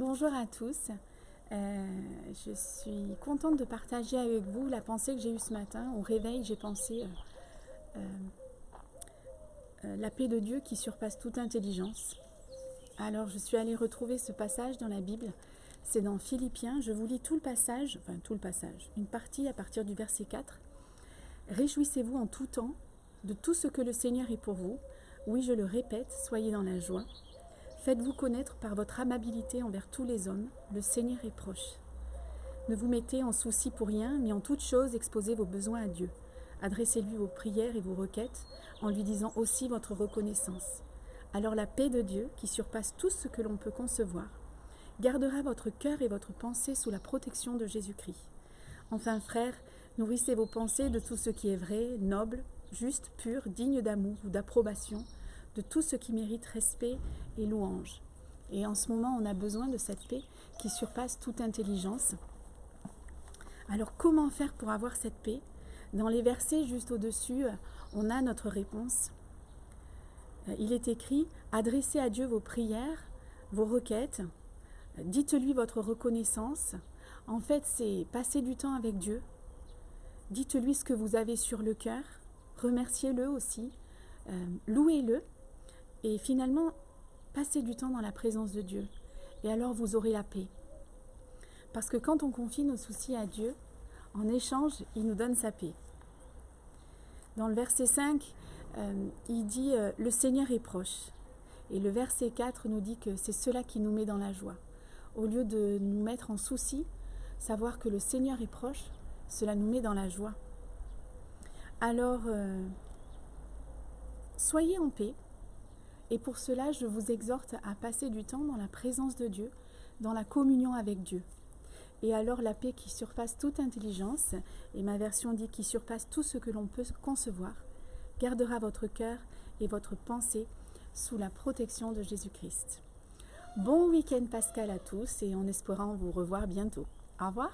Bonjour à tous, je suis contente de partager avec vous la pensée que j'ai eue ce matin. Au réveil, j'ai pensé la paix de Dieu qui surpasse toute intelligence. Alors je suis allée retrouver ce passage dans la Bible, c'est dans Philippiens, je vous lis tout le passage, une partie à partir du verset 4. Réjouissez-vous en tout temps de tout ce que le Seigneur est pour vous. Oui, je le répète, soyez dans la joie. Faites-vous connaître par votre amabilité envers tous les hommes, le Seigneur est proche. Ne vous mettez en souci pour rien, mais en toute chose exposez vos besoins à Dieu. Adressez-lui vos prières et vos requêtes, en lui disant aussi votre reconnaissance. Alors la paix de Dieu, qui surpasse tout ce que l'on peut concevoir, gardera votre cœur et votre pensée sous la protection de Jésus-Christ. Enfin, frères, nourrissez vos pensées de tout ce qui est vrai, noble, juste, pur, digne d'amour ou d'approbation, de tout ce qui mérite respect et louange. Et en ce moment, on a besoin de cette paix qui surpasse toute intelligence. Alors, comment faire pour avoir cette paix? Dans les versets juste au-dessus, on a notre réponse. Il est écrit « Adressez à Dieu vos prières, vos requêtes, dites-lui votre reconnaissance. » En fait, c'est passer du temps avec Dieu. Dites-lui ce que vous avez sur le cœur. Remerciez-le aussi. Louez-le. Et finalement, passez du temps dans la présence de Dieu. Et alors, vous aurez la paix. Parce que quand on confie nos soucis à Dieu, en échange, il nous donne sa paix. Dans le verset 5, il dit « Le Seigneur est proche ». Et le verset 4 nous dit que c'est cela qui nous met dans la joie. Au lieu de nous mettre en souci, savoir que le Seigneur est proche, cela nous met dans la joie. Alors, soyez en paix. Et pour cela, je vous exhorte à passer du temps dans la présence de Dieu, dans la communion avec Dieu. Et alors la paix qui surpasse toute intelligence, et ma version dit qui surpasse tout ce que l'on peut concevoir, gardera votre cœur et votre pensée sous la protection de Jésus-Christ. Bon week-end pascal à tous et en espérant vous revoir bientôt. Au revoir.